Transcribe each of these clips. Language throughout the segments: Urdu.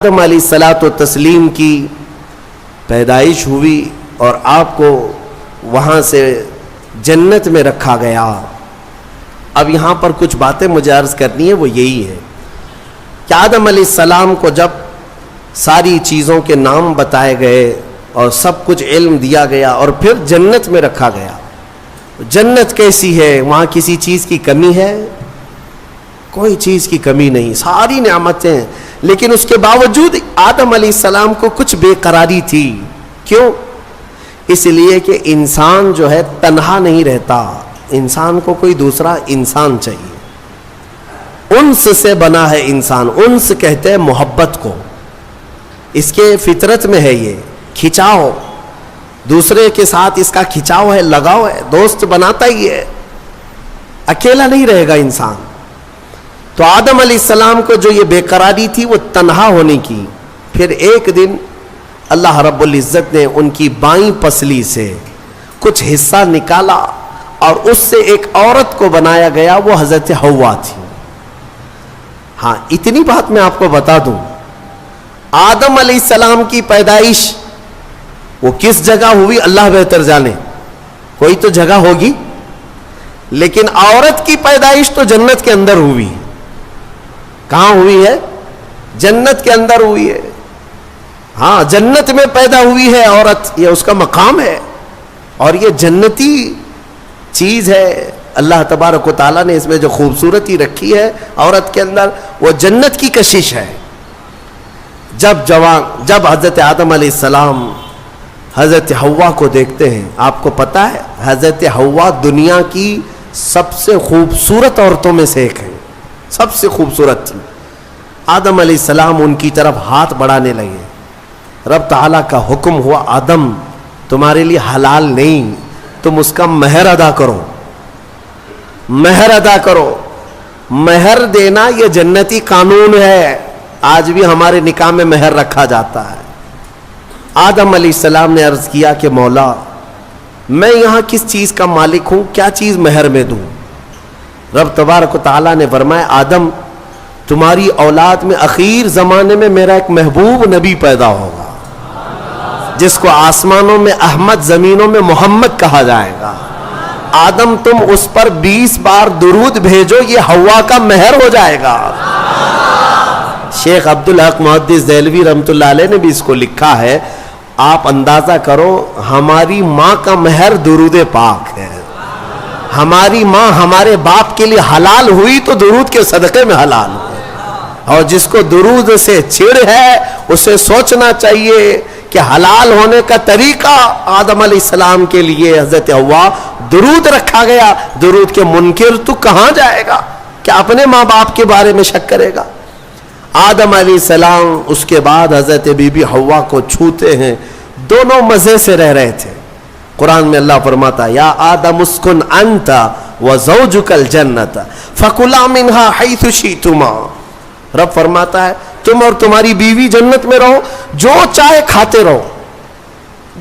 آدم علیہ الصلاۃ والتسلیم کی پیدائش ہوئی اور آپ کو وہاں سے جنت میں رکھا گیا. اب یہاں پر کچھ باتیں مجھے عرض کرنی ہے، وہ یہی ہے کہ آدم علیہ السلام کو جب ساری چیزوں کے نام بتائے گئے اور سب کچھ علم دیا گیا اور پھر جنت میں رکھا گیا. جنت کیسی ہے؟ وہاں کسی چیز کی کمی ہے؟ کوئی چیز کی کمی نہیں، ساری نعمتیں ہیں. لیکن اس کے باوجود آدم علیہ السلام کو کچھ بے قراری تھی. کیوں؟ اس لیے کہ انسان جو ہے تنہا نہیں رہتا، انسان کو کوئی دوسرا انسان چاہیے. انس سے بنا ہے انسان. انس کہتے ہیں محبت کو، اس کے فطرت میں ہے، یہ کھچاؤ، دوسرے کے ساتھ اس کا کھچاؤ ہے، لگاؤ ہے، دوست بناتا ہی ہے، اکیلا نہیں رہے گا انسان. تو آدم علیہ السلام کو جو یہ بے قراری تھی وہ تنہا ہونے کی. پھر ایک دن اللہ رب العزت نے ان کی بائیں پسلی سے کچھ حصہ نکالا اور اس سے ایک عورت کو بنایا گیا، وہ حضرت حوا تھی. ہاں، اتنی بات میں آپ کو بتا دوں، آدم علیہ السلام کی پیدائش وہ کس جگہ ہوئی اللہ بہتر جانے، کوئی تو جگہ ہوگی، لیکن عورت کی پیدائش تو جنت کے اندر ہوئی. کہاں ہوئی ہے؟ جنت کے اندر ہوئی ہے. ہاں، جنت میں پیدا ہوئی ہے عورت، یہ اس کا مقام ہے اور یہ جنتی چیز ہے. اللہ تبارک و تعالیٰ نے اس میں جو خوبصورتی رکھی ہے عورت کے اندر، وہ جنت کی کشش ہے. جب حضرت آدم علیہ السلام حضرت حوا کو دیکھتے ہیں، آپ کو پتا ہے حضرت حوا دنیا کی سب سے خوبصورت عورتوں میں سے ایک ہے، سب سے خوبصورت تھی. آدم علیہ السلام ان کی طرف ہاتھ بڑھانے لگے. رب تعالیٰ کا حکم ہوا، آدم تمہارے لیے حلال نہیں، تم اس کا مہر ادا کرو. مہر ادا کرو. مہر دینا یہ جنتی قانون ہے، آج بھی ہمارے نکاح میں مہر رکھا جاتا ہے. آدم علیہ السلام نے عرض کیا کہ مولا، میں یہاں کس چیز کا مالک ہوں، کیا چیز مہر میں دوں؟ رب تبارک و تعالیٰ نے فرمایا، آدم تمہاری اولاد میں اخیر زمانے میں میرا ایک محبوب نبی پیدا ہوگا جس کو آسمانوں میں احمد، زمینوں میں محمد کہا جائے گا. آدم تم اس پر 20 بار درود بھیجو، یہ حوا کا مہر ہو جائے گا. شیخ عبدالحق محدث دہلوی رحمۃ اللہ علیہ نے بھی اس کو لکھا ہے. آپ اندازہ کرو، ہماری ماں کا مہر درود پاک ہے. ہماری ماں ہمارے باپ کے لیے حلال ہوئی تو درود کے صدقے میں حلال ہوئی. اور جس کو درود سے چڑ ہے اسے سوچنا چاہیے کہ حلال ہونے کا طریقہ آدم علیہ السلام کے لیے حضرت حوا درود رکھا گیا. درود کے منکر تو کہاں جائے گا کہ اپنے ماں باپ کے بارے میں شک کرے گا. آدم علیہ السلام اس کے بعد حضرت بی بی حوا کو چھوتے ہیں. دونوں مزے سے رہ رہے تھے. قرآن میں اللہ فرماتا، یا آدم اسکن انت وزوجک الجنت فکلا منہا حیث شئتما. رب فرماتا ہے تم اور تمہاری بیوی جنت میں رہو، جو چاہے کھاتے رہو،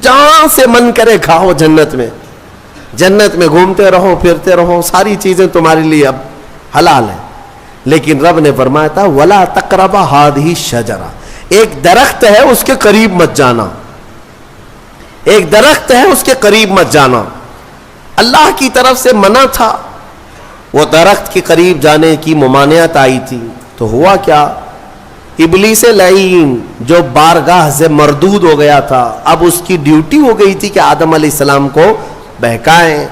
جہاں سے من کرے کھاؤ. جنت میں گھومتے رہو، پھرتے رہو، ساری چیزیں تمہارے لیے اب حلال ہیں. لیکن رب نے فرمایا تھا وَلَا تَقْرَبَ هَذِهِ الشَّجَرَةَ، ایک درخت ہے اس کے قریب مت جانا. ایک درخت ہے اس کے قریب مت جانا. اللہ کی طرف سے منع تھا. وہ درخت کے قریب جانے کی ممانعت آئی تھی. تو ہوا کیا؟ ابلیس لعین جو بارگاہ سے مردود ہو گیا تھا، اب اس کی ڈیوٹی ہو گئی تھی کہ آدم علیہ السلام کو بہکائیں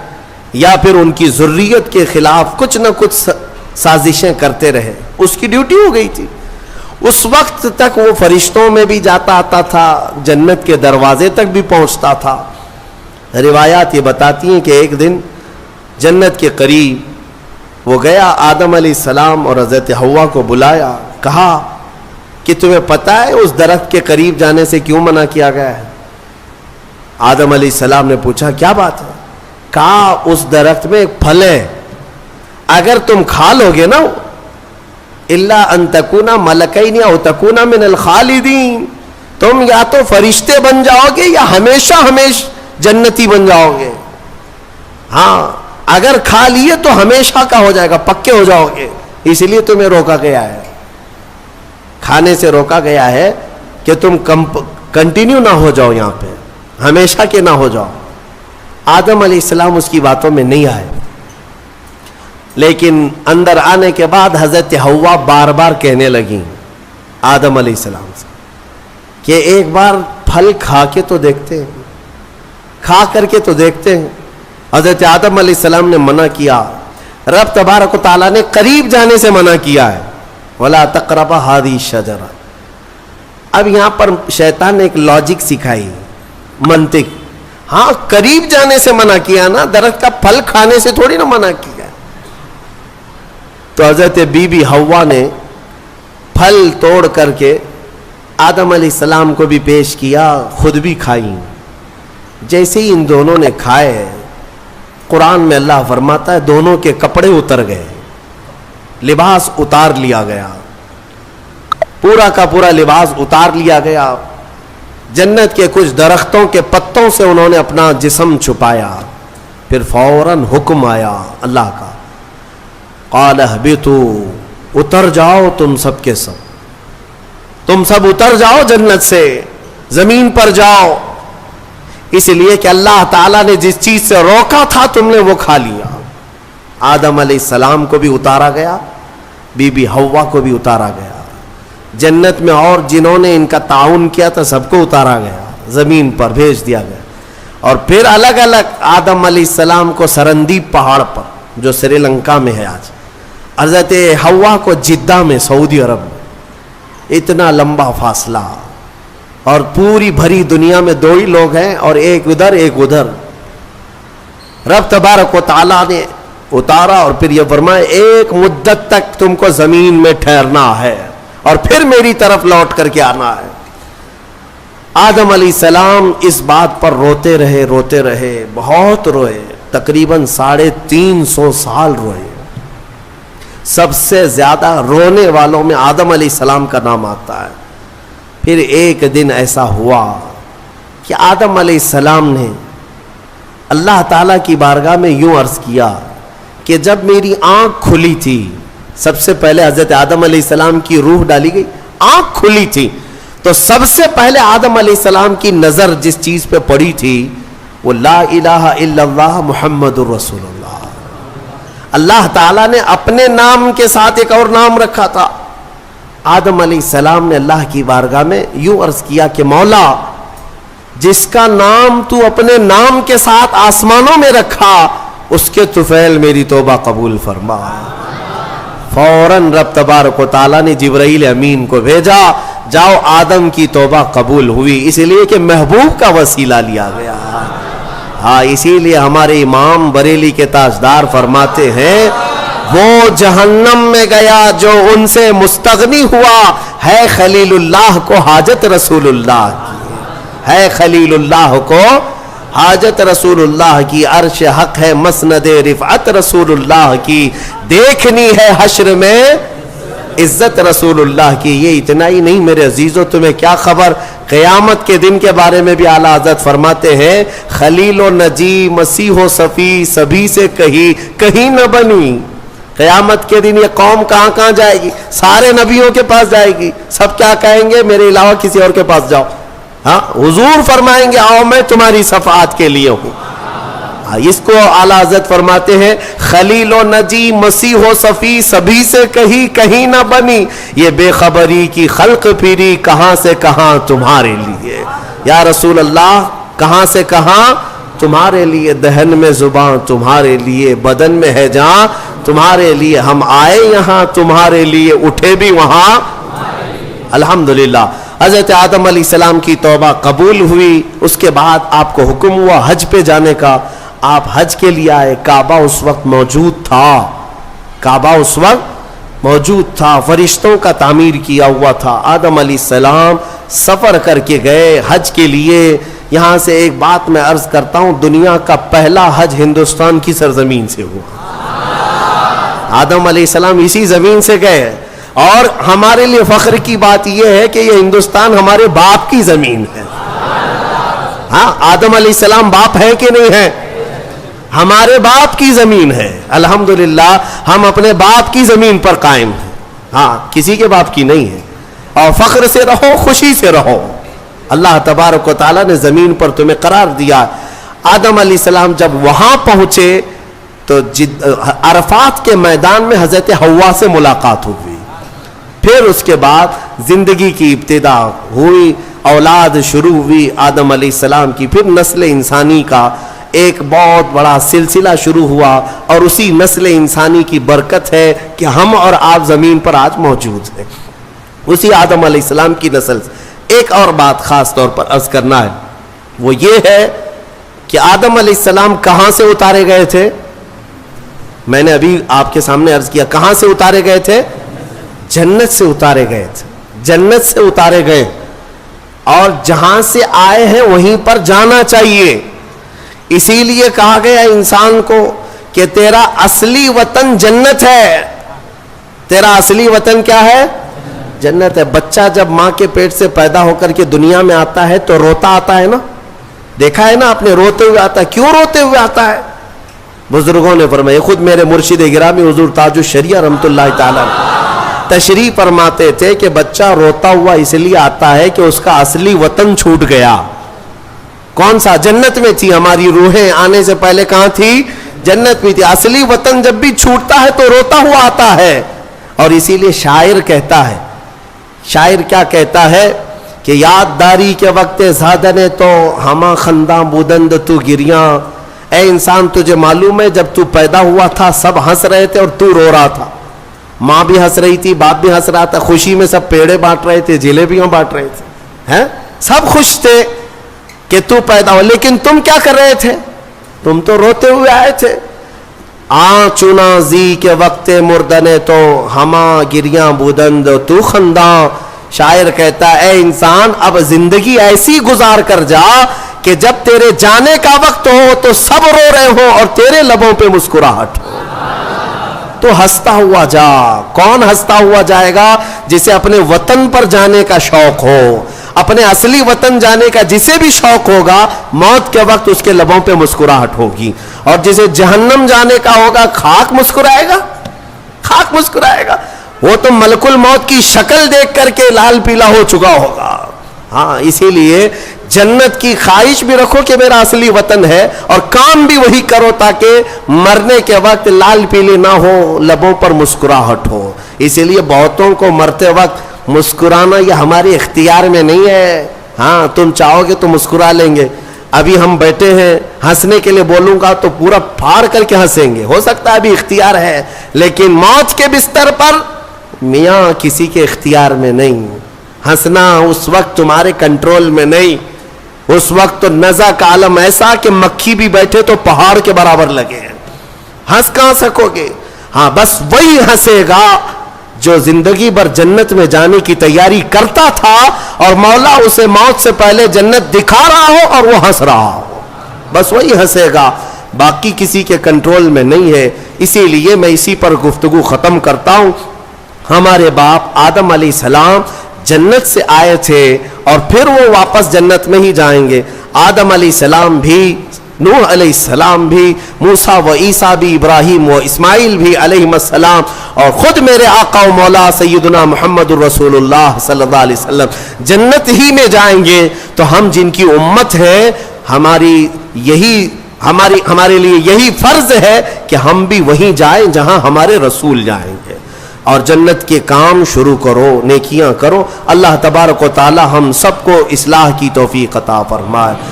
یا پھر ان کی ذریت کے خلاف کچھ نہ کچھ سازشیں کرتے رہے. اس کی ڈیوٹی ہو گئی تھی. اس وقت تک وہ فرشتوں میں بھی جاتا آتا تھا، جنت کے دروازے تک بھی پہنچتا تھا. روایات یہ بتاتی ہیں کہ ایک دن جنت کے قریب وہ گیا، آدم علیہ السلام اور حضرت حوا کو بلایا، کہا کہ تمہیں پتہ ہے اس درخت کے قریب جانے سے کیوں منع کیا گیا ہے؟ آدم علیہ السلام نے پوچھا کیا بات ہے؟ کہا اس درخت میں ایک پھل ہے، اگر تم کھا لو گے نا، الا ان تکونا ملکین او تکونا من الخالدین، تم یا تو فرشتے بن جاؤ گے یا ہمیشہ جنتی بن جاؤ گے. ہاں، اگر کھا لیے تو ہمیشہ کا ہو جائے گا، پکے ہو جاؤ گے، اس لیے تمہیں روکا گیا ہے. کھانے سے روکا گیا ہے کہ تم کنٹینیو نہ ہو جاؤ یہاں پہ, ہمیشہ کے نہ ہو جاؤ. آدم علیہ السلام اس کی باتوں میں نہیں آئے, لیکن اندر آنے کے بعد حضرت حوا بار بار کہنے لگیں آدم علیہ السلام سے کہ ایک بار پھل کھا کے تو دیکھتے ہیں, کھا کر کے تو دیکھتے ہیں. حضرت آدم علیہ السلام نے منع کیا, رب تبارک و تعالیٰ نے قریب جانے سے منع کیا ہے, وَلَا تَقْرَبَ هَذِهِ الشَّجَرَةَ. اب یہاں پر شیطان نے ایک لاجک سکھائی, منطق. ہاں قریب جانے سے منع کیا نا, درخت کا پھل کھانے سے تھوڑی نہ منع کیا. تو حضرت بی بی حوا نے پھل توڑ کر کے آدم علیہ السلام کو بھی پیش کیا, خود بھی کھائیں. جیسے ہی ان دونوں نے کھائے, قرآن میں اللہ فرماتا ہے دونوں کے کپڑے اتر گئے, لباس اتار لیا گیا, پورا کا پورا لباس اتار لیا گیا. جنت کے کچھ درختوں کے پتوں سے انہوں نے اپنا جسم چھپایا. پھر فوراً حکم آیا اللہ کا, قال اہبطوا, اتر جاؤ تم سب کے سب, تم سب اتر جاؤ جنت سے, زمین پر جاؤ. اس لیے کہ اللہ تعالیٰ نے جس چیز سے روکا تھا تم نے وہ کھا لیا. آدم علیہ السلام کو بھی اتارا گیا, بی بی حوا کو بھی اتارا گیا. جنت میں اور جنہوں نے ان کا تعاون کیا تھا سب کو اتارا گیا, زمین پر بھیج دیا گیا. اور پھر الگ الگ آدم علیہ السلام کو سرندیپ پہاڑ پر جو سری لنکا میں ہے آج, حضرت حوا کو جدہ میں سعودی عرب میں, اتنا لمبا فاصلہ, اور پوری بھری دنیا میں دو ہی لوگ ہیں اور ایک ادھر ایک ادھر. رب تبارک و تعالیٰ نے اتارا اور پھر یہ فرمایا ایک مدت تک تم کو زمین میں ٹھہرنا ہے اور پھر میری طرف لوٹ کر کے آنا ہے. آدم علیہ السلام اس بات پر روتے رہے, بہت روئے, تقریباً 350 سال روئے. سب سے زیادہ رونے والوں میں آدم علیہ السلام کا نام آتا ہے. پھر ایک دن ایسا ہوا کہ آدم علیہ السلام نے اللہ تعالیٰ کی بارگاہ میں یوں عرض کیا کہ جب میری آنکھ کھلی تھی, سب سے پہلے حضرت آدم علیہ السلام کی روح ڈالی گئی, آنکھ کھلی تھی, تو سب سے پہلے آدم علیہ السلام کی نظر جس چیز پہ پڑی تھی وہ لا الہ الا اللہ محمد الرسول اللہ. اللہ تعالیٰ نے اپنے نام کے ساتھ ایک اور نام رکھا تھا. آدم علیہ السلام نے اللہ کی بارگاہ میں یوں عرض کیا کہ مولا, جس کا نام تو اپنے نام کے ساتھ آسمانوں میں رکھا اس کے طفیل میری توبہ قبول فرما. فوراً رب تبارک و تعالیٰ نے جبرائیل امین کو بھیجا, جاؤ آدم کی توبہ قبول ہوئی, اس لیے کہ محبوب کا وسیلہ لیا گیا. ہاں اسی لیے ہمارے امام بریلی کے تاجدار فرماتے ہیں وہ جہنم میں گیا جو ان سے مستغنی ہوا, ہے خلیل اللہ کو حاجت رسول اللہ کی, ہے خلیل اللہ کو حاجت رسول اللہ کی, عرش حق ہے مسند رفعت رسول اللہ کی, دیکھنی ہے حشر میں عزت رسول اللہ کی. یہ اتنا ہی نہیں میرے عزیزو, تمہیں کیا خبر, قیامت کے دن کے بارے میں بھی اعلیٰ حضرت فرماتے ہیں خلیل و نجی مسیح و صفی سبھی سے کہیں نہ بنی. قیامت کے دن یہ قوم کہاں کہاں جائے گی, سارے نبیوں کے پاس جائے گی. سب کیا کہیں گے, میرے علاوہ کسی اور کے پاس جاؤ. ہاں حضور فرمائیں گے آؤ میں تمہاری شفاعت کے لیے ہوں. اس کو اعلیٰ حضرت فرماتے ہیں خلیل و نجی مسیح و صفی سبھی سے کہیں نہ بنی, یہ بے خبری کی خلق پھری کہاں سے کہاں تمہارے لیے. یا رسول اللہ کہاں سے کہاں تمہارے لیے, دہن میں زباں تمہارے لیے, بدن میں ہے جان تمہارے لیے, ہم آئے یہاں تمہارے لیے, اٹھے بھی وہاں. الحمدللہ حضرت آدم علیہ السلام کی توبہ قبول ہوئی. اس کے بعد آپ کو حکم ہوا حج پہ جانے کا, آپ حج کے لیے آئے. کعبہ اس وقت موجود تھا, فرشتوں کا تعمیر کیا ہوا تھا. آدم علیہ السلام سفر کر کے گئے حج کے لیے. یہاں سے ایک بات میں عرض کرتا ہوں, دنیا کا پہلا حج ہندوستان کی سرزمین سے ہوا. آدم علیہ السلام اسی زمین سے گئے, اور ہمارے لیے فخر کی بات یہ ہے کہ یہ ہندوستان ہمارے باپ کی زمین ہے. ہاں آدم علیہ السلام باپ ہے کہ نہیں ہے, ہمارے باپ کی زمین ہے. الحمدللہ ہم اپنے باپ کی زمین پر قائم ہیں, ہاں کسی کے باپ کی نہیں ہے. اور فخر سے رہو، خوشی سے رہو. اللہ تبارک و تعالیٰ نے زمین پر تمہیں قرار دیا. آدم علیہ السلام جب وہاں پہنچے تو عرفات کے میدان میں حضرت حوا سے ملاقات ہوئی. پھر اس کے بعد زندگی کی ابتدا ہوئی، اولاد شروع ہوئی آدم علیہ السلام کی. پھر نسل انسانی کا ایک بہت بڑا سلسلہ شروع ہوا، اور اسی نسل انسانی کی برکت ہے کہ ہم اور آپ زمین پر آج موجود ہیں. اسی آدم علیہ السلام کی نسل سے ایک اور بات خاص طور پر عرض کرنا ہے، وہ یہ ہے کہ آدم علیہ السلام کہاں سے اتارے گئے تھے؟ میں نے ابھی آپ کے سامنے عرض کیا، کہاں سے اتارے گئے تھے؟ جنت سے اتارے گئے تھے. جنت سے اتارے گئے، اور جہاں سے آئے ہیں وہیں پر جانا چاہیے. اسی لیے کہا گیا انسان کو کہ تیرا اصلی وطن جنت ہے. تیرا اصلی وطن کیا ہے؟ جنت ہے. بچہ جب ماں کے پیٹ سے پیدا ہو کر کے دنیا میں آتا ہے تو روتا آتا ہے نا، دیکھا ہے نا آپ نے، روتے ہوئے آتا ہے. کیوں روتے ہوئے آتا ہے؟ بزرگوں نے فرمایا، خود میرے مرشد گرامی حضور تاج الشریعہ رحمۃ اللہ تعالی تشریح فرماتے تھے کہ بچہ روتا ہوا اس لیے آتا ہے کہ اس کا اصلی وطن چھوٹ گیا. کون سا؟ جنت میں تھی. ہماری روحیں آنے سے پہلے کہاں تھی؟ جنت میں تھی. اصلی وطن جب بھی چھوٹتا ہے تو روتا ہوا آتا ہے. اور اسی لیے شاعر کہتا ہے، شاعر کیا کہتا ہے کہ یاد داری کے وقت زادنے تو ہما خنداں بودند تو گریاں. اے انسان تجھے معلوم ہے جب تو پیدا ہوا تھا سب ہنس رہے تھے اور تو رو رہا تھا. ماں بھی ہنس رہی تھی، باپ بھی ہنس رہا تھا، خوشی میں سب پیڑے بانٹ رہے تھے، جلیبیاں بانٹ رہے تھے، ہیں سب خوش تھے کہ تو پیدا ہو. لیکن تم کیا کر رہے تھے؟ تم تو روتے ہوئے آئے تھے. چنا زی کے وقت مردنے تو ہما گریاں بودند تو خنداں. شاعر کہتا ہے اے انسان اب زندگی ایسی گزار کر جا کہ جب تیرے جانے کا وقت ہو تو سب رو رہے ہو اور تیرے لبوں پہ مسکراہٹ ہو. تو ہنستا ہوا جا. کون ہنستا ہوا جائے گا؟ جسے اپنے وطن پر جانے کا شوق ہو، اپنے اصلی وطن جانے کا جسے بھی شوق ہوگا، موت کے وقت اس کے لبوں پہ مسکراہٹ ہوگی. اور جسے جہنم جانے کا ہوگا، خاک مسکرائے گا، خاک مسکرائے گا. وہ تو ملک الموت کی شکل دیکھ کر کے لال پیلا ہو چکا ہوگا. ہاں اسی لیے جنت کی خواہش بھی رکھو کہ میرا اصلی وطن ہے، اور کام بھی وہی کرو تاکہ مرنے کے وقت لال پیلے نہ ہو، لبوں پر مسکراہٹ ہو. اسی لیے بہتوں کو مرتے وقت مسکرانا یہ ہمارے اختیار میں نہیں ہے. ہاں تم چاہو گے تو مسکرا لیں گے. ابھی ہم بیٹھے ہیں، ہنسنے کے لیے بولوں گا تو پورا پھاڑ کر کے ہنسیں گے، ہو سکتا ہے ابھی اختیار ہے، لیکن موت کے بستر پر میاں کسی کے اختیار میں نہیں. ہنسنا اس وقت تمہارے کنٹرول میں نہیں. اس وقت تو نزع کا عالم ایسا کہ مکھی بھی بیٹھے تو پہاڑ کے برابر لگے ہیں. ہنس کہاں سکو گے؟ ہاں بس وہی ہنسے گا جو زندگی بھر جنت میں جانے کی تیاری کرتا تھا اور مولا اسے موت سے پہلے جنت دکھا رہا ہو اور وہ ہنس رہا ہو. بس وہی ہنسے گا، باقی کسی کے کنٹرول میں نہیں ہے. اسی لیے میں اسی پر گفتگو ختم کرتا ہوں. ہمارے باپ آدم علیہ السلام جنت سے آئے تھے اور پھر وہ واپس جنت میں ہی جائیں گے. آدم علیہ السلام بھی، نوح علیہ السلام بھی، موسیٰ و عیسیٰ بھی، ابراہیم و اسماعیل بھی علیہ السلام، اور خود میرے آقا و مولا سیدنا محمد الرسول اللہ صلی اللہ علیہ وسلم جنت ہی میں جائیں گے. تو ہم جن کی امت ہے، ہمارے لیے یہی فرض ہے کہ ہم بھی وہیں جائیں جہاں ہمارے رسول جائیں گے. اور جنت کے کام شروع کرو، نیکیاں کرو. اللہ تبارک و تعالی ہم سب کو اصلاح کی توفیق عطا فرمائے.